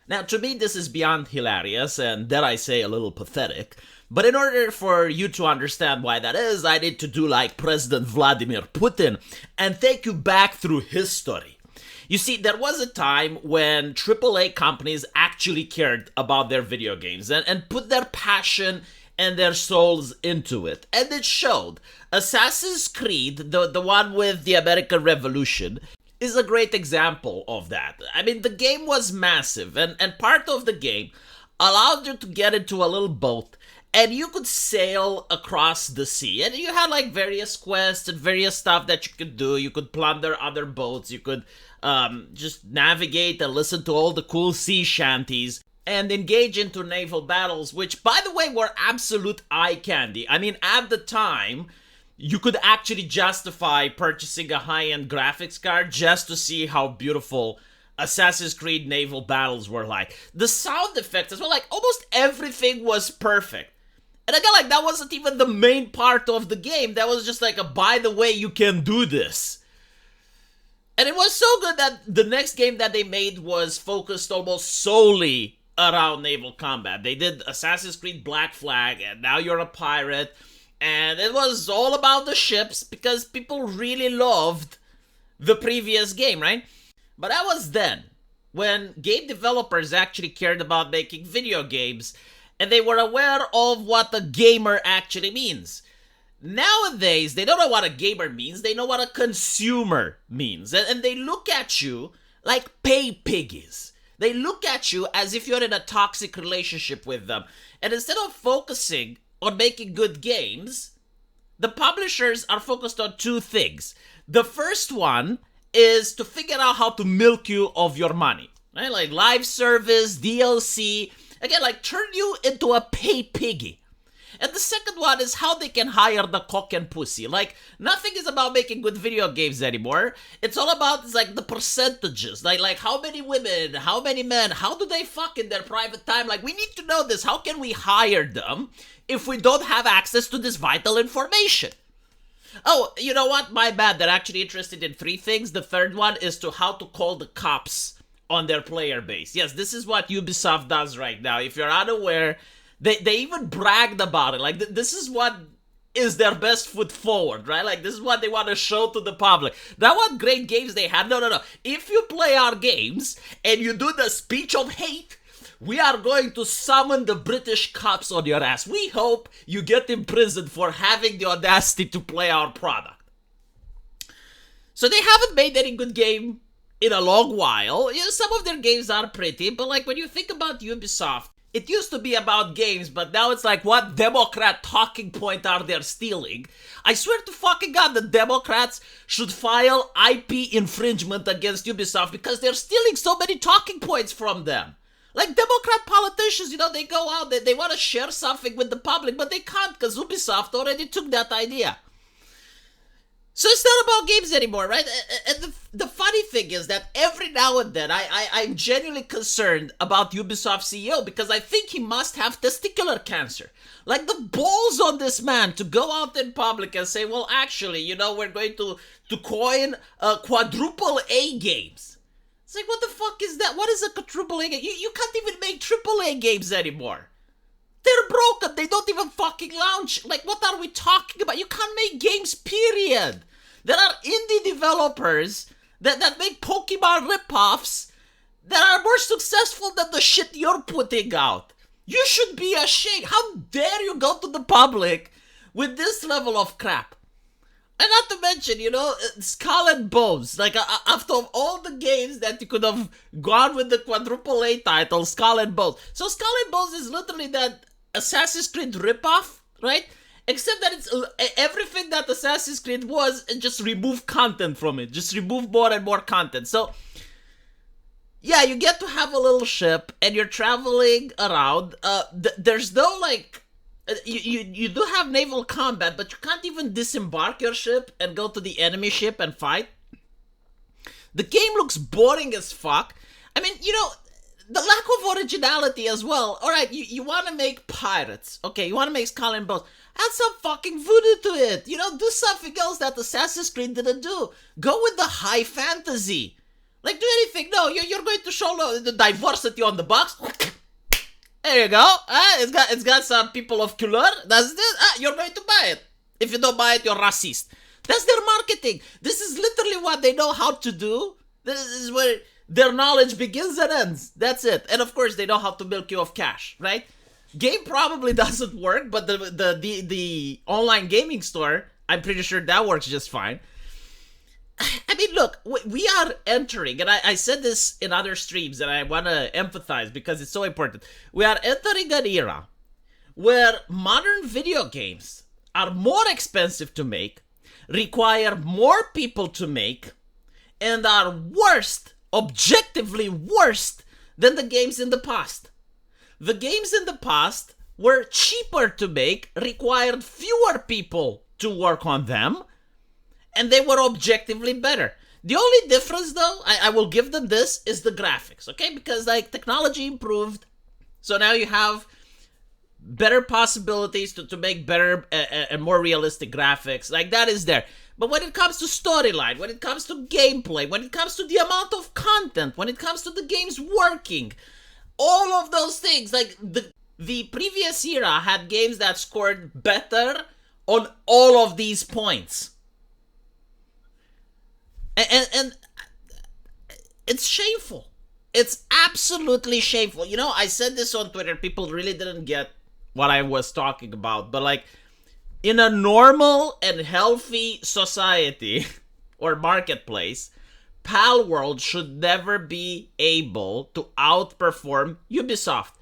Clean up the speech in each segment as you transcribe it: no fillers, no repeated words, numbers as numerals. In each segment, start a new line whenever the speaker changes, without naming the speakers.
Now, to me, this is beyond hilarious and, dare I say, a little pathetic. But in order for you to understand why that is, I need to do like President Vladimir Putin and take you back through history. You see, there was a time when AAA companies actually cared about their video games and put their passion and their souls into it. And it showed. Assassin's Creed, the one with the American Revolution, is a great example of that. I mean, the game was massive, and part of the game allowed you to get into a little boat, and you could sail across the sea. And you had like various quests and various stuff that you could do. You could plunder other boats, you could just navigate and listen to all the cool sea shanties, and engage into naval battles, which, by the way, were absolute eye candy. I mean, at the time, you could actually justify purchasing a high-end graphics card just to see how beautiful Assassin's Creed naval battles were like. The sound effects as well, like, almost everything was perfect. And again, like, that wasn't even the main part of the game. That was just like a, by the way, you can do this. And it was so good that the next game that they made was focused almost solely around naval combat. They did Assassin's Creed Black Flag, and now you're a pirate. And it was all about the ships because people really loved the previous game, right? But that was then, when game developers actually cared about making video games, and they were aware of what a gamer actually means. Nowadays, they don't know what a gamer means, they know what a consumer means. And they look at you like pay piggies. They look at you as if you're in a toxic relationship with them. And instead of focusing on making good games, the publishers are focused on two things. The first one is to figure out how to milk you of your money, right? Like live service, DLC, again, like turn you into a pay piggy. And the second one is how they can hire the cock and pussy. Like, nothing is about making good video games anymore. It's all about, like, the percentages. Like how many women, how many men, how do they fuck in their private time? Like, we need to know this. How can we hire them if we don't have access to this vital information? Oh, you know what? My bad. They're actually interested in three things. The third one is to how to call the cops on their player base. Yes, this is what Ubisoft does right now. If you're unaware, they even bragged about it. Like, this is what is their best foot forward, right? Like, this is what they want to show to the public. That what great games they had. No. If you play our games and you do the speech of hate, we are going to summon the British cops on your ass. We hope you get imprisoned for having the audacity to play our product. So they haven't made any good game in a long while. You know, some of their games are pretty, but like when you think about Ubisoft, it used to be about games, but now it's like, what Democrat talking point are they stealing? I swear to fucking God, the Democrats should file IP infringement against Ubisoft because they're stealing so many talking points from them. Like Democrat politicians, you know, they go out, they want to share something with the public, but they can't because Ubisoft already took that idea. So it's not about games anymore, right? And the funny thing is that every now and then I'm genuinely concerned about Ubisoft CEO because I think he must have testicular cancer. Like the balls on this man to go out in public and say, well, actually, you know, we're going to coin quadruple A games. It's like, what the fuck is that? What is a quadruple A game? You can't even make triple A games anymore. They're broken. They don't even fucking launch. Like, what are we talking about? You can't make games, period. There are indie developers that make Pokemon ripoffs that are more successful than the shit you're putting out. You should be ashamed. How dare you go to the public with this level of crap? And not to mention, you know, Skull and Bones. Like, after all the games that you could have gone with the quadruple A title, Skull and Bones. So Skull and Bones is literally that Assassin's Creed ripoff, right? Except that it's everything that Assassin's Creed was, and just remove content from it. Just remove more and more content. So, yeah, you get to have a little ship, and you're traveling around. There's no, like... You do have naval combat, but you can't even disembark your ship and go to the enemy ship and fight. The game looks boring as fuck. I mean, you know, the lack of originality as well. Alright, you want to make pirates. Okay, you want to make Skull and Bones. Add some fucking voodoo to it. You know, do something else that Assassin's Creed didn't do. Go with the high fantasy. Like, do anything. No, you're going to show the diversity on the box. There you go. It's got some people of color. That's it. You're going to buy it. If you don't buy it, you're racist. That's their marketing. This is literally what they know how to do. This is where their knowledge begins and ends. That's it. And of course, they know how to milk you of cash, right? Game probably doesn't work, but the online gaming store, I'm pretty sure that works just fine. I mean, look, we are entering, and I said this in other streams, and I want to emphasize because it's so important. We are entering an era where modern video games are more expensive to make, require more people to make, and are worst, objectively worst, than the games in the past. The games in the past were cheaper to make, required fewer people to work on them, and they were objectively better. The only difference, though, I will give them this, is the graphics, okay? Because, like, technology improved, so now you have better possibilities to make better and more realistic graphics. Like, that is there. But when it comes to storyline, when it comes to gameplay, when it comes to the amount of content, when it comes to the games working, all of those things, like, the previous era had games that scored better on all of these points. And it's shameful. It's absolutely shameful. You know, I said this on Twitter. People really didn't get what I was talking about. But, like, in a normal and healthy society or marketplace, Pal World should never be able to outperform Ubisoft.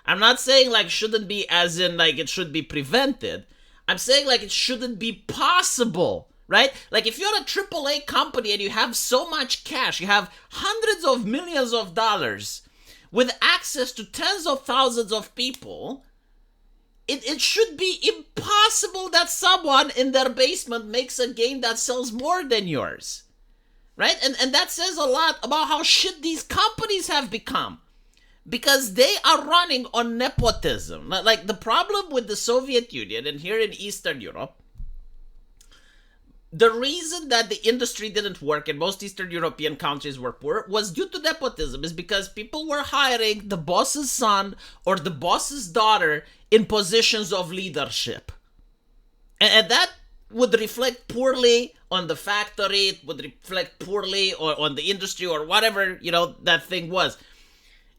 I'm not saying, like, shouldn't be as in, like, it should be prevented. I'm saying, like, it shouldn't be possible. Right? Like, if you're a AAA company and you have so much cash, you have hundreds of millions of dollars with access to tens of thousands of people, it should be impossible that someone in their basement makes a game that sells more than yours. Right? And that says a lot about how shit these companies have become. Because they are running on nepotism. Like, the problem with the Soviet Union and here in Eastern Europe, the reason that the industry didn't work and most Eastern European countries were poor was due to nepotism. Is because people were hiring the boss's son or the boss's daughter in positions of leadership. And that would reflect poorly on the factory, it would reflect poorly on the industry or whatever, you know, that thing was.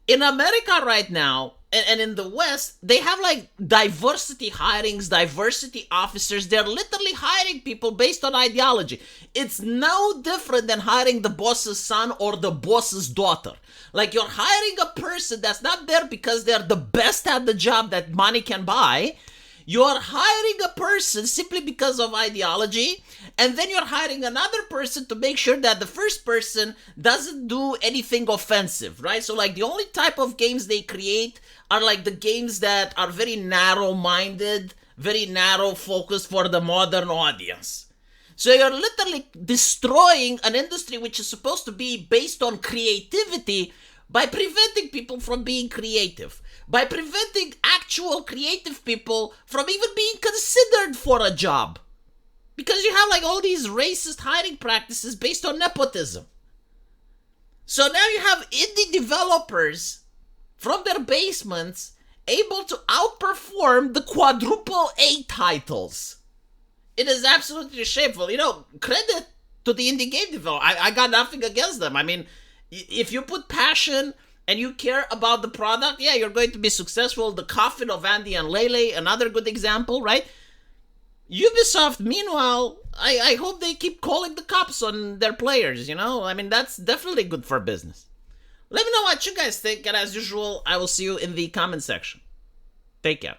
In America right now, and in the West, they have, like, diversity hirings, diversity officers. They're literally hiring people based on ideology. It's no different than hiring the boss's son or the boss's daughter. Like, you're hiring a person that's not there because they're the best at the job that money can buy. You're hiring a person simply because of ideology, and then you're hiring another person to make sure that the first person doesn't do anything offensive, right? So, like, the only type of games they create are, like, the games that are very narrow-minded, very narrow-focused for the modern audience. So you're literally destroying an industry which is supposed to be based on creativity by preventing people from being creative, by preventing actual creative people from even being considered for a job. Because you have, like, all these racist hiring practices based on nepotism. So now you have indie developers from their basements able to outperform the quadruple A titles. It is absolutely shameful. You know, credit to the indie game developer. I got nothing against them. I mean, if you put passion and you care about the product, yeah, you're going to be successful. The Coffin of Andy and Lele, another good example, right? Ubisoft, meanwhile, I hope they keep calling the cops on their players, you know? I mean, that's definitely good for business. Let me know what you guys think, and as usual, I will see you in the comment section. Take care.